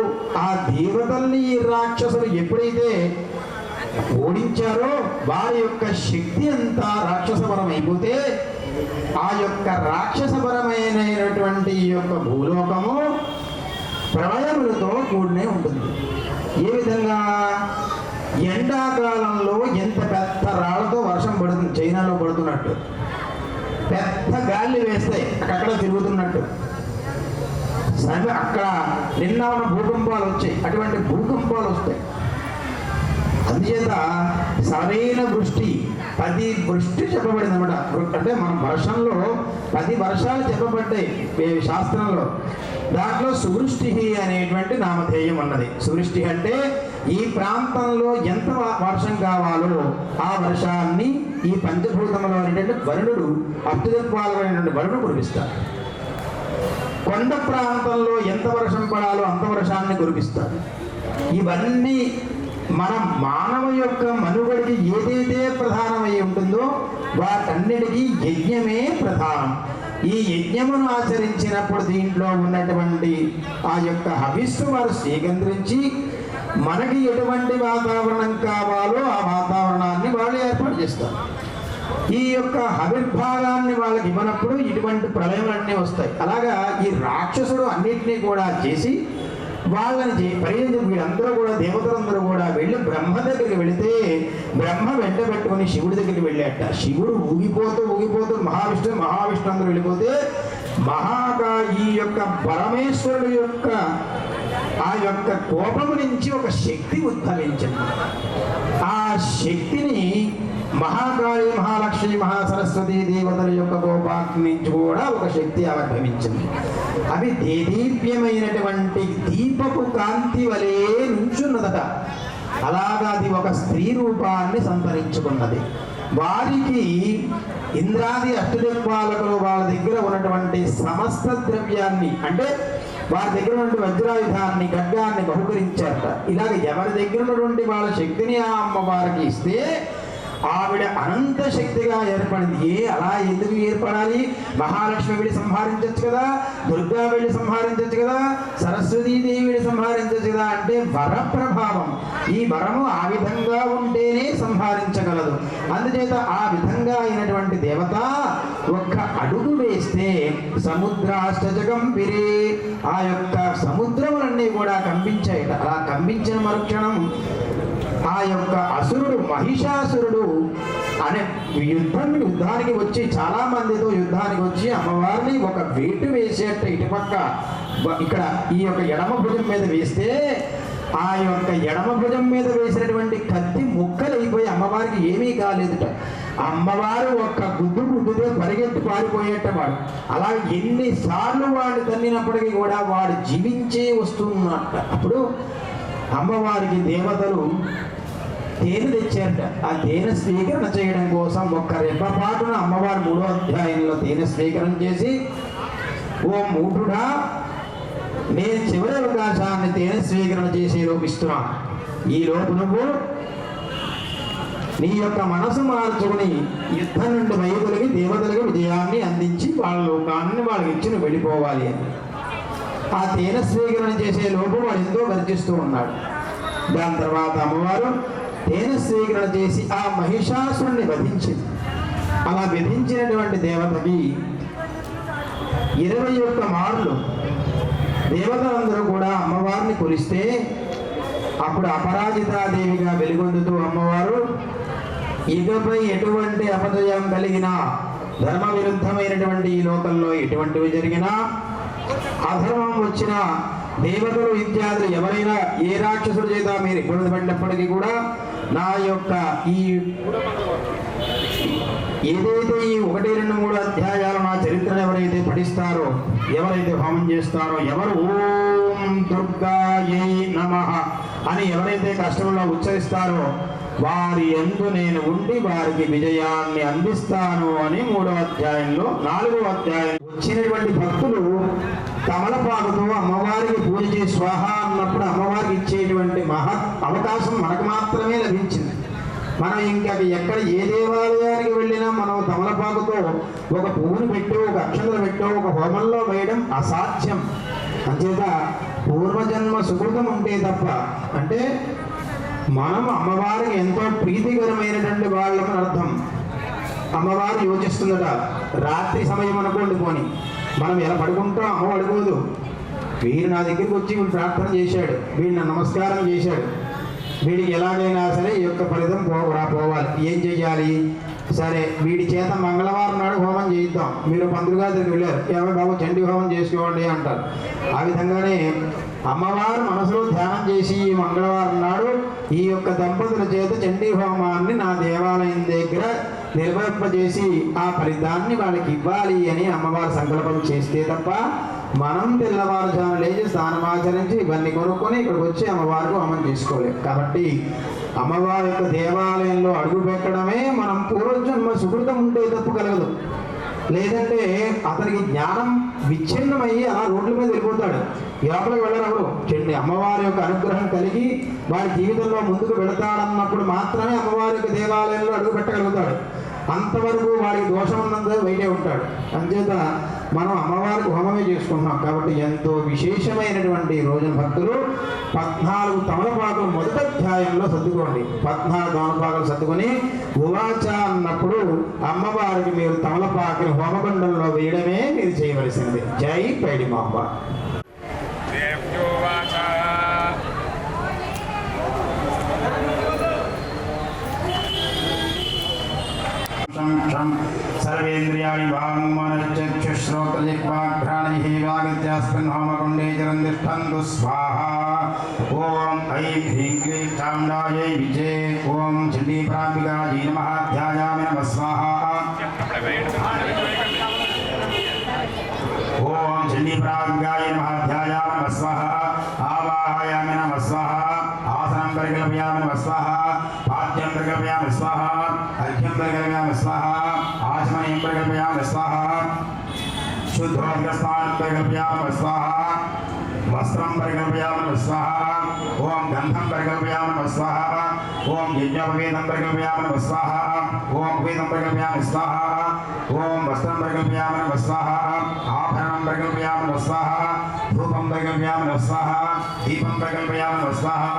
ఆ దేవతల్ని ఈ రాక్షసులు ఎప్పుడైతే ఓడించారో వారి యొక్క శక్తి అంతా రాక్షసపరం అయిపోతే ఆ యొక్క రాక్షసపరమైనటువంటి ఈ యొక్క భూలోకము ప్రళయములతో కూడినే ఉంటుంది. ఏ విధంగా ఎండాకాలంలో ఎంత పెద్ద రాళ్లతో వర్షం పడుతుంది. చైనా తిరుగుతున్నట్టు, పెద్ద గాలి వేస్తాయి అక్కడ తిరుగుతున్నట్టు. అక్కడ నిన్న ఉన్న భూకంపాలు వచ్చాయి, అటువంటి భూకంపాలు వస్తాయి. అందుచేత సరైన వృష్టి 10 వృష్టి చెప్పబడింది అనమాట. అంటే మన వర్షంలో 10 వర్షాలు చెప్పబడ్డాయి శాస్త్రంలో. దాంట్లో సువృష్టి అనేటువంటి నామధేయం ఉన్నది. సువృష్టి అంటే ఈ ప్రాంతంలో ఎంత వర్షం కావాలో ఆ వర్షాన్ని ఈ పంచభూతంలో అనేటువంటి వరుణుడు, అష్టదిక్పాలకుడైనటువంటి వరుణుడు కురిపిస్తాడు. కొండ ప్రాంతంలో ఎంత వర్షం పడాలో అంత వర్షాన్ని కురిపిస్తాడు. ఇవన్నీ మన మానవ యొక్క మనుగడికి ఏదైతే ప్రధానమై ఉంటుందో వాటన్నిటికీ యజ్ఞమే ప్రధానం. ఈ యజ్ఞమును ఆచరించినప్పుడు దీంట్లో ఉన్నటువంటి ఆ యొక్క హవిస్సు వారు స్వీకరించి మనకి ఎటువంటి వాతావరణం కావాలో ఆ వాతావరణాన్ని వాళ్ళు ఏర్పాటు చేస్తారు. ఈ యొక్క ఆవిర్భాగాన్ని వాళ్ళకి ఇవ్వనప్పుడు ఇటువంటి ప్రళయాలన్నీ వస్తాయి. అలాగా ఈ రాక్షసుడు అన్నింటినీ కూడా చేసి వాళ్ళని పరిగెత్తి వీళ్ళందరూ కూడా దేవతలందరూ కూడా వెళ్ళి బ్రహ్మ దగ్గరికి వెళితే బ్రహ్మ వెంట పెట్టుకుని శివుడి దగ్గరికి వెళ్ళాట. శివుడు ఊగిపోతూ మహావిష్ణు అందరూ వెళ్ళిపోతే ఈ యొక్క పరమేశ్వరుడు యొక్క ఆ యొక్క కోపము నుంచి ఒక శక్తి ఉద్భవించింది. ఆ శక్తిని మహాకాళి, మహాలక్ష్మి, మహాసరస్వతి దేవతల యొక్క కోపాగ్ని నుంచి కూడా ఒక శక్తి ఆవిర్భవించింది. అవి దేదీప్యమైనటువంటి దీపపు కాంతి వలె నుంచున్నదట. అలాగా అది ఒక స్త్రీ రూపాన్ని సంతరించుకున్నది. వారికి ఇంద్రాది అష్టదిక్పాలకులు వాళ్ళ దగ్గర ఉన్నటువంటి సమస్త ద్రవ్యాన్ని, అంటే వారి దగ్గర ఉన్నటువంటి వజ్రాయుధాన్ని, ఖడ్గాన్ని బహుకరించారట. ఇలాగ ఎవరి దగ్గర ఉన్నటువంటి వాళ్ళ శక్తిని ఆ అమ్మవారికి ఇస్తే ఆవిడ అనంత శక్తిగా ఏర్పడింది. అలా ఎందుకు ఏర్పడాలి? మహాలక్ష్మి వెళ్ళి సంహరించచ్చు కదా, దుర్గా వెళ్ళి సంహరించచ్చు కదా, సరస్వతీదేవి వెళ్ళి సంహరించచ్చు కదా. అంటే వర ప్రభావం. ఈ వరము ఆ విధంగా ఉంటేనే సంహరించగలదు. అందుచేత ఆ విధంగా అయినటువంటి దేవత ఒక్క అడుగు వేస్తే సముద్రాష్టజకంపిరే, ఆ యొక్క సముద్రములన్నీ కూడా కంపించాయట. అలా కంపించిన మరుక్షణం ఆ యొక్క అసురుడు, మహిషాసురుడు అనే యుద్ధానికి వచ్చి, చాలా మందితో యుద్ధానికి వచ్చి అమ్మవారిని ఒక వేటు వేసేట ఇటుపక్క ఇక్కడ ఈ యొక్క ఎడమ భుజం మీద వేస్తే ఆ యొక్క ఎడమ భుజం మీద వేసినటువంటి కత్తి ముక్కలైపోయి అమ్మవారికి ఏమీ కాలేదుట. అమ్మవారు ఒక్క గుద్దుతే పరిగెత్తి పారిపోయేట వాడు. అలా ఎన్నిసార్లు వాడు తన్నినప్పటికీ కూడా వాడు జీవించే వస్తున్నట్ట. అప్పుడు అమ్మవారికి దేవతలు తేనె తెచ్చారట. ఆ తేనె స్వీకరణ చేయడం కోసం ఒక్క రెప్పపాటున అమ్మవారు 3వ అధ్యాయంలో తేనె స్వీకరణ చేసి, ఓ మూఢుడా, నేను చివరి అవకాశాన్ని తేనె స్వీకరణ చేసి లోపిస్తున్నాను. ఈ లోపు నువ్వు నీ యొక్క మనసు మార్చుకుని యుద్ధం నుండి వైపులకి దేవతలకు విజయాన్ని అందించి వాళ్ళ లోకాన్ని వాళ్ళకి ఇచ్చి నువ్వు వెళ్ళిపోవాలి అని. ఆ తేనె స్వీకరణ చేసే లోపు వాడు ఎంతో గర్జిస్తూ ఉన్నాడు. దాని తర్వాత అమ్మవారు తేనె స్వీకరణ చేసి ఆ మహిషాసురుణ్ణి వధించింది. అలా విధించినటువంటి దేవతకి 21 మార్లు దేవతలందరూ కూడా అమ్మవారిని కొలిస్తే అప్పుడు అపరాజితాదేవిగా వెలుగొందుతూ అమ్మవారు ఇకపై ఎటువంటి అపజయం కలిగినా, ధర్మ విరుద్ధమైనటువంటి ఈ లోకంలో ఎటువంటివి జరిగినా, అధర్మం వచ్చినా, దేవతలు ఇత్యాదులు ఎవరైనా ఏ రాక్షసుడు చేత మీరు ఇబ్బంది పడినప్పటికీ కూడా నా యొక్క ఈ ఏదైతే ఈ 1, 2, 3 అధ్యాయాలు నా చరిత్రను ఎవరైతే పఠిస్తారో, ఎవరైతే హోమం చేస్తారో, ఎవరు ఓం దుర్గాయై నమః అని ఎవరైతే కష్టంలో ఉచ్చరిస్తారో వారి యందు నేను ఉండి వారికి విజయాన్ని అందిస్తాను అని 3వ అధ్యాయంలో 4వ అధ్యాయం వచ్చినటువంటి భక్తులు తమలపాకుతో అమ్మవారికి పూజ చేసి స్వాహ అన్నప్పుడు అమ్మవారికి ఇచ్చేటువంటి అవకాశం మనకు మాత్రమే లభించింది. మనం ఇంకా ఎక్కడ ఏ దేవాలయానికి వెళ్ళినా మనం తమలపాకుతో ఒక పువ్వును పెట్టో, ఒక అక్షతలు పెట్టో, ఒక హోమంలో వేయడం అసాధ్యం. అంచేత పూర్వజన్మ సుకృతం ఉంటే తప్ప, అంటే మనం అమ్మవారికి ఎంతో ప్రీతికరమైనటువంటి వాళ్ళని అర్థం. అమ్మవారు యోచిస్తుందట. రాత్రి సమయం అనుకోండి, పోని మనం ఎలా పడుకుంటాం, అమ్మ పడుకోదు. వీడు నా దగ్గరికి వచ్చి వీడు ప్రార్థన చేశాడు, వీడు నా నమస్కారం చేశాడు, వీడికి ఎలాగైనా సరే ఈ యొక్క ఫలితం పోవాలి. ఏం చెయ్యాలి? సరే వీడి చేత మంగళవారం నాడు హోమం చేయిద్దాం. మీరు పంతులు గారి దగ్గరికి వెళ్ళారు, ఏమో బాబు చండీ హోమం చేసుకోండి అంటారు. ఆ విధంగానే అమ్మవారు మనసులో ధ్యానం చేసి ఈ మంగళవారం నాడు ఈ యొక్క దంపతుల చేత చండీ హోమాన్ని నా దేవాలయం దగ్గర నిర్వహింపజేసి ఆ ఫలితాన్ని వాళ్ళకి ఇవ్వాలి అని అమ్మవారు సంకల్పం చేస్తే తప్ప మనం తెల్లవారుజాము లేచి స్నానమాచరించి ఇవన్నీ కొనుక్కొని ఇక్కడికి వచ్చి అమ్మవారికి హోమం చేసుకోలేము. కాబట్టి అమ్మవారి యొక్క దేవాలయంలో అడుగు పెట్టడమే మనం పూర్వజన్మ సుకృతం ఉంటే తప్పు కలగదు. లేదంటే అతనికి జ్ఞానం విచ్ఛిన్నమయ్యి అలా రోడ్ల మీద వెళ్ళిపోతాడు. లోపలికి వెళ్ళరాడు. చెండి అమ్మవారి యొక్క అనుగ్రహం కలిగి వారి జీవితంలో ముందుకు వెళతాడన్నప్పుడు మాత్రమే అమ్మవారి యొక్క దేవాలయంలో అడుగు పెట్టగలుగుతాడు. అంతవరకు వాడికి దోషం ఉన్నంత బయటే ఉంటాడు. అంచేత మనం అమ్మవారికి హోమమే చేసుకుంటున్నాం. కాబట్టి ఎంతో విశేషమైనటువంటి రోజున భక్తులు 14 తమలపాకులు మొదటి అధ్యాయంలో సర్దుకోండి. 14 తమలపాకులు సర్దుకొని ఉవాచ అన్నప్పుడు అమ్మవారికి మీరు తమలపాకుని హోమగుండంలో వేయడమే మీరు చేయవలసింది. జై పైడిమాంబ. सर्वेन्द्रियाणि वाङ्मनश्चक्षुश्रोत्रजिह्वाघ्राणैः वागत्यास्मिन् होमकुण्डे चिरन्तिष्ठन्तु स्वाहा। ॐ ऐं ह्रीं क्लीं चामुण्डायै विजये ॐ चण्डीप्राम्बिकायै नमः ध्यायामि नमः स्वाहा। ॐ चण्डीप्राम्बिकायै नमः ध्यायामि नमः स्वाहा। आवाहयामि नमः स्वाहा। आसनं परिकल्पयामि नमः स्वाहा। पाद्यं परिकल्पयामि स्वाहा। अर्घ्यं परिकल्पयामि स्वाहा। आचमनीं परिकल्पयामि स्वाहा। शुद्धोदकस्नानं परिकल्पयामि स्वाहा। वस्त्रं परिकल्पयामि स्वाहा। ओम गंधं परिकल्पयामि स्वाहा। ओम यज्ञोपवीतं परिकल्पयामि स्वाहा। ओम वेदं परिकल्पयामि स्वाहा। ओम वस्त्रं परिकल्पयामि स्वाहा। आभरणं परिकल्पयामि स्वाहा। धूपं परिकल्पयामि स्वाहा। दीपं परिकल्पयामि स्वाहा।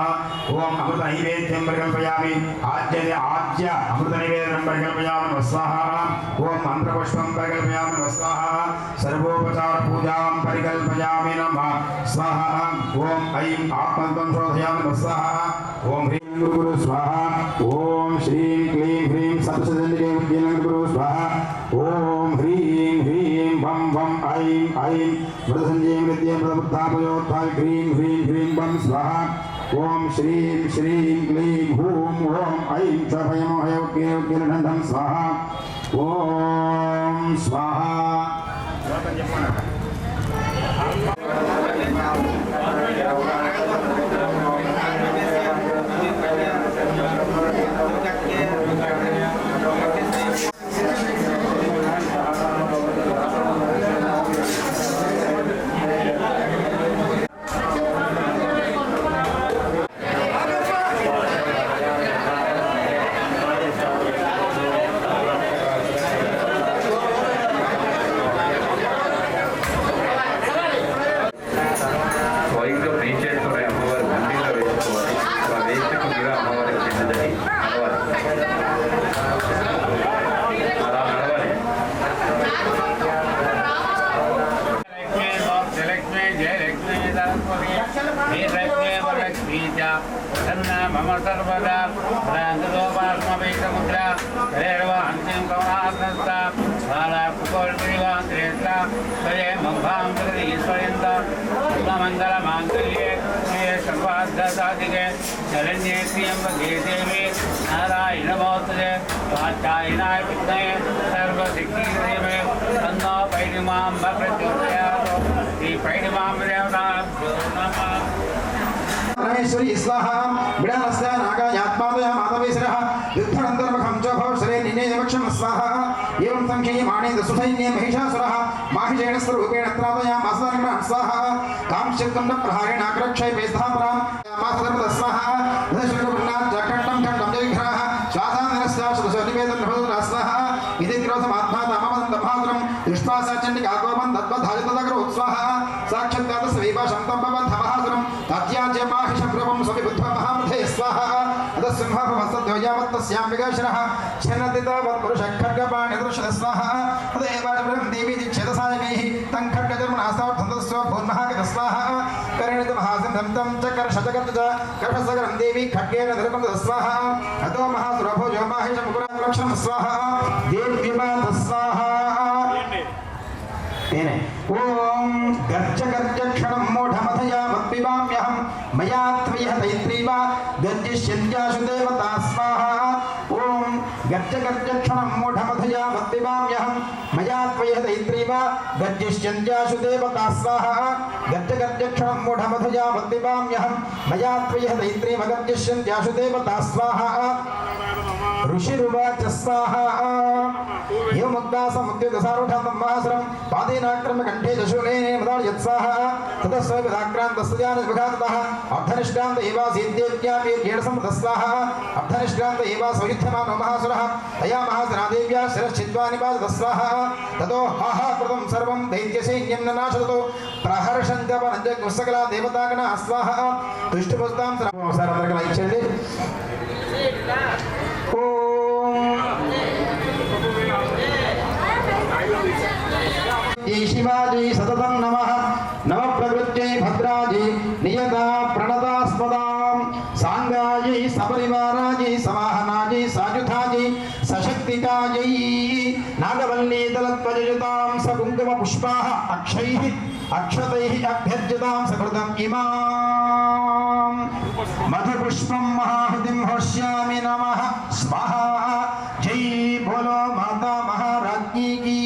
ओम अमृत नैवेद्यं परिकल्पयामि। आज्य अमृत नैवेद्यं परिकल्पयामि स्वाहा। ओम मंत्रपुष्पं परिकल्पयामि स्वाहा। सर्वोपचार पूजां परिकल्पयामि नमः स्वाहा। ओम ऐं आत्मन्तं शोधयामि स्वाहा। ओम ह्रीं गुरु स्वाहा। ओम श्रीं क्लीं ह्रीं सप्तशतीके उद्यनं गुरु स्वाहा। ओम ह्रीं ह्रीं वं वं ऐं ऐं मृतसंजय मृत्ये मृतमुत्थापयोत्थाय ह्रीं ह्रीं ह्रीं वं स्वाहा। ओम श्रीं श्रीं क्लीं हूं ओम ऐं सभयमोहयोग्येर्घण्डं स्वाहा। ओम स्वाहा। मम सर्वदा मुद्रा अंतिम कमलास्ता बाला कुपोल्श्रीवांश्रेष्ठा स्वये मुखां जगदीश्वरेन्द्र मंगल मांगल्ये सर्वार्थसाधिके शरण्ये त्र्यंबके देवी नारायण नमोस्तुते कात्यायनाय विद्महे सर्वसिद्धिदेवे तन्नो पैडिमांब प्रचोदयात्। श्री पैडिमांब देवताभ्यो नमः। परमेश्वरी स्वाहा। विडानस्य नागायात्मादया माधवेश्वरः युद्धनन्तरमुखं च भवश्रे निनेयवक्षं स्वाहा। एवं संख्ये माणेन्द्र सुसैन्ये महिषासुरः माहिषेणस्वरूपेण त्रापयाम अस्मरणं स्वाहा। कामशक्तं प्रहारेण आक्रक्षय पेस्थापरां मासधर्मद स्वाहा। दशविघ्नात् चक्रण्डं खण्डं जयघ्राः स्वासानिरस्याशुदशनिवेदनं भवतु स्वाहा। इति क्रोधमात्माता मम दम्भाद्रं दृष्ट्वा सा चण्डिका कोपं तद्वधारितदग्रो स्वाहा। साक्षात्कातस्वैव शन्तं भवन् धमहासुरं तत्याज्य माहिषं रूपं सविबुद्धं महामृधे स्वाहा। సింహః వస్తద్వయావత్తస్యాం విగశనః ఛన్నతితావత్పురుషః ఖడ్గపాణిదృశ్య స్వాహా తదేవాజం దేవీ ఛేదసాయకైః తం ఖడ్గజర్మణాస్తావద్ధస్వ భూర్మహాగత స్వాహా కరణిత మహాసింహం తం చకర్షచకర్చ కర్షసగరం దేవీ ఖడ్గేన ధృతం స్వాహా అతో మహాసురభోజో మాహేష ముకురాక్షరం స్వాహా దేవ్యమాత స్వాహా ఓం గర్జ గర్జ క్షణం మూఢమథయావత్పిబామ్యహం మయా త్వయః తైత్రీవ గర్జిష్యంత్యాశు దేవతా స్వాహా ఓం గర్జ గర్జ క్షణం మూఢమథయావత్పిబామ్యహం మయా త్వయః తైత్రీవ గర్జిష్యంత్యాశు దేవతా స్వాహా గర్జ గర్జ క్షణం మూఢమథయావత్పిబామ్యహం మయా త్వయః తైత్రీవ గర్జిష్యంత్యాశు దేవతా స్వాహా ఋషిరువాచ స్వాహా ఏముద్దాసముద్యుతసారుఢాతం మహాసురం పాదేనాక్రమ్య కంఠే శశూలేనే మదాళయత్ స్వాహా తదస్వవిధాక్రాంతస్యానస్విఘాతతః అర్ధనిష్క్రాంత ఏవాసీద్యేత్యాపీర్యేణసమృత స్వాహా అర్ధనిష్క్రాంత ఏవాసౌయుధ్యమానో మహాసురః తయా మహాసనాదేవ్యా శిరశ్చిత్వా నిపాతత స్వాహా తతో హాహాకృతం సర్వం దైత్యసైన్యం నాశతతో ప్రహర్షంజపనంజగలా దేవతాగణ స్వాహా తుష్టిపుస్తాం ఒకసారి అందరికీ లైక్ చేయండి. शिवाजी सततं नमः नम प्रकृत्यै भद्राजी नियता प्रणतास्पदां सांगायै सपरिवारायै समाहनायै साजुधायै सशक्तिकायै नागवल्ली दलत्वजयुतां सकुङ्कुम पुष्पाः अक्षैः अक्षतैः अभ्यर्जितां सकृतम् इमां मधुपुष्पं महाहुतिं हर्ष्यामि नमः स्वाहा जय बोलो माता महाराज्ञी की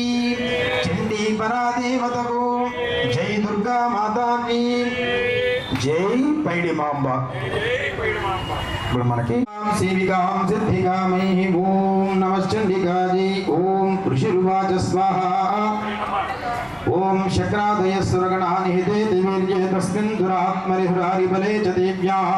పరాదేవతకు జై దుర్గా మాతాకి జై పైడి మాంబ. ఇప్పుడు మనకి సేవికాం సిద్ధికామై ఓం నమశ్చండికాజై ఓం ఋషిరువాచ స్వాహా ఓం శక్రాదయ సురగణా నిహితే దివ్యే తస్మిన్ దురాత్మరిహురారి బలే చ దేవ్యాః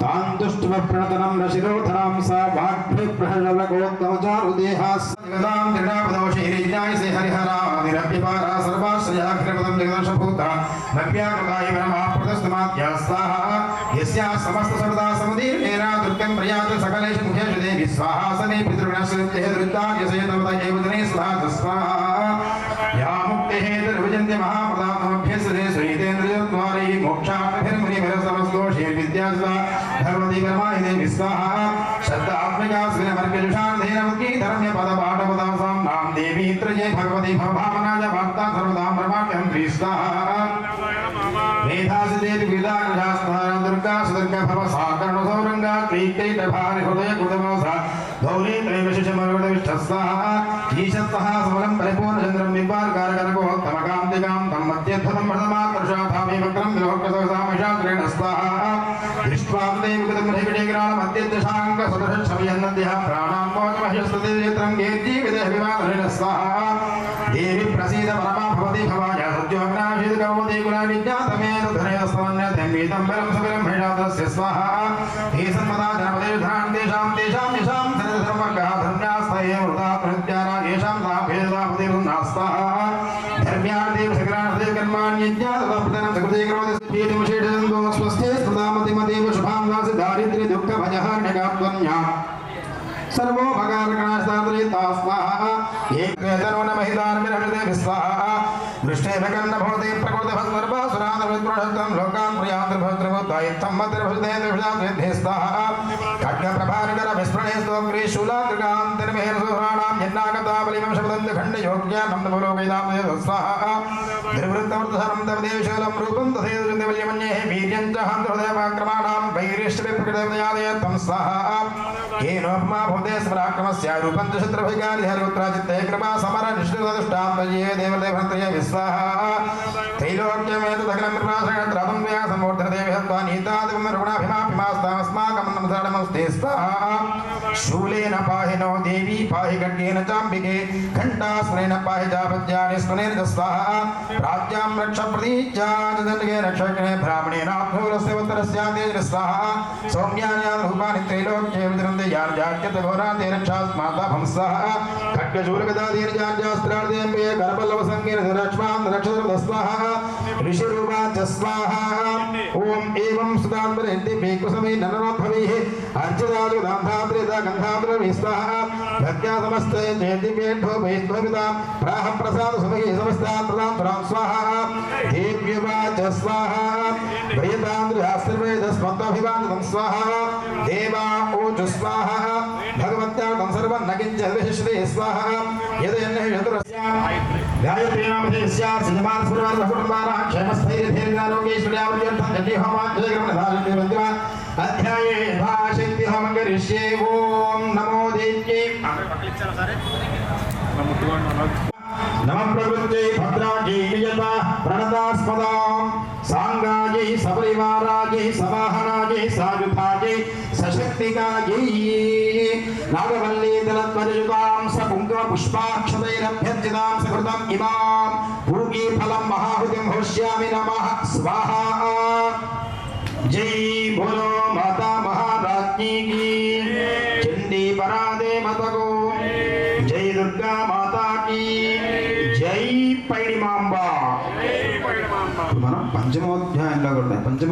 తాం దుష్టువ ప్రణతనం రశిరోధనాం సా భాగ్యప్రహళకోత్తమచారుదేహాస్ జగదాం త్రినాపదోషైర్యజ్ఞాయ సే హరిహరా నిరప్యపారా సర్వాశ్రయాఖ్రపదం జగదశభూత నవ్యాకృతాయ పరమాప్రదస్తమాద్యా స్వాహా యస్యా సమస్త సర్వదా సముదీర్ణేన దుర్గం ప్రయాత సకలేషు ముఖేషు దేవి స్వాహాసనే పితృగణశ్రుత్యే దుర్గాయసేతమతయేవదనే స్వాహా యా ముక్తిహేతుర్విజంతి మహాప్రదాత్మభ్యసరే శ్రీతేంద్రియద్వారై మోక్షాభిర్మునిభిరసమస్తోషైర్విద్యాస్వా భగవతి పరమాయిదే విస్వాహా శబ్దాత్మికా శ్రీనమర్గజుషాంధేనమద్గీధర్మ్యపదపాఠపదాసాం నాం దేవీ త్రయే భగవతి భవభావనాయ వార్తా సర్వదాం ప్రమాణ్యం విస్వాహా మేధాసిదేవి విదాగ్రజాస్మహారం దుర్గా సుదుర్గా భవ సాకర్ణ సౌరంగా క్రీకైటభారి హృదయ కృతమోస గౌరీ త్రైవశిషమరుగడ విష్ఠస్వాహా ఈశత్వహా సమలం పరిపూర్ణచంద్రం నిపార్కారకనకోత్తమకాంతికాం తం మధ్యధ్వతం ప్రథమాకర్షాధామి వక్రం విలోకసహసామిషాగ్రేణ స్వాహా దృష్ట్వాదేవి కృతం మధ్యదశాంక సదృశమయన్నద్యః ప్రాణాం మోచమహ్యస్తేత్రం గేర్జీవితే వివాదరేణ స్వాహా దేవి ప్రసీద పరమా భవతి భవాయ సద్యోగ్నాశీద కౌముదీ కులా విజ్ఞాతమేన ధనయస్తమన్యతం పరం సబరం భైషాదస్య స్వాహా హే సన్మదా జనపదే ధనాన్ తేషాం తేషాం యశాం సర్వధర్మర్గః ధర్మ్యాస్తయే వృతాప్రత్యారా యేషాం లాభేదాపదే వృన్నాస్వాహా ధర్మ్యార్థేవ సకరార్థే కర్మాణ్యజ్ఞాతప్రదనం సకృతే కరోతి స్ఫీతిముషేషంతో స్వస్థే స్మృతామతిమదేవ శుభాం వాసి దారిద్ర్య దుఃఖ భయహార్ణ్యకాత్వన్యా सर्वोपकारगणास्ताद्रयिता स्वाहा एकवेदनो न महितार्मिरहृदे विस्वाहा दृष्टेन कन्न भवति प्रकृतिभस्वर्वासुरादवित्प्रणष्टं लोकान् प्रियाद्रभद्रभूतायित्थं मद्रभृते द्विषाद्विद्धे स्वाहा खड्गप्रभारकर विस्फुरणेस्तोग्री शूलाद्रिकान्तर्मेहरसुराणां यन्नागता बलिमं शब्दं खण्डयोग्या नन्दपुरोगैदां स्वाहा निर्वृत्तवृद्धधरं तवदेवशूलं रूपं तथैवल्यमन्ये वीर्यं च हन्तहृदयपाक्रमाणां वैरिष्टविप्रकृतिमयादयत्तं स्वाहा केनोपमा भवते स्मराक्रमस्य रूपं च शत्रुभिगानि हरिपुत्राचित्ते कृपा समर निष्ठुतदुष्टात्मये देवदेवत्रये विस्वाहा त्रैलोक्यमेतदखिलं कृपाशयत्रतं व्यासमूर्धदेवहत्वा नीतादिवं रुणाभिमाभिमास्तामस्माकं नमस्ते स्वाहा शूलेन पाहि नो देवी पाहि खड्गेन चाम्बिके घण्टास्मरेण पाहि चापद्यानि स्मरेण स्वाहा राज्यां रक्ष प्रतीच्याजनके रक्षणे ब्राह्मणेनात्मूलस्य उत्तरस्यादेव स्वाहा सौम्यान्यान् रूपाणि त्रैलोक्ये वितरन्ते जार्जात्यतघोरातेरक्षास्माता भंसः खड्गशूलगदादीर्जार्जास्त्रार्देम्बे करपल्लवसङ्गीर्निरक्ष्मान् रक्षत्रस्वाहा ऋषिरूपा च स्वाहा ॐ एवं सुदान्तरेति मेकुसमे ननरोद्भवेः अर्चिताजुदान्धाद्रिता गन्धाद्रमे स्वाहा भक्त्या समस्ते जयतिमेढ्यो वैष्णविता प्राह प्रसाद सुमहि समस्तान्तरां स्वाहा देव्यवा च स्वाहा प्रियतान्द्रियास्त्रिवेदस्मत्तभिवादितं स्वाहा देवा ऊचु स्वाहा भगवत्यां सर्वं न किञ्चित् विशिष्टे स्वाहा यदन्यः चतुरस्यां गायत्री नामधे स्यात् सिद्धमान स्फुरवान् क्षेमस्थैर्यधैर्यारोग्यैश्वर्यावर्यर्थं जटिहोमाध्यक्रमधारिणा अध्याये भाषन्ति होमं करिष्ये ॐ नमो देव्यै नमः प्रकृत्यै भद्रायै नियता प्रणतास्पदां सांगायै सपरिवारायै समाहनायै सायुधायै सशक्तिकायै नागवल्ली दलध्वजयुतां सकुङ्कुम पुष्पाक्षतैरभ्यर्चितां सकृतम् इमां पूगीफलं महाहुतिं होष्यामि नमः स्वाहा जय बोलो माता महाराज्ञी की चंडी परादे मतको जय दुर्गा माता की जय पैडिमांबा మనం పంచమోధ్యాయంలో కూడా పంచమ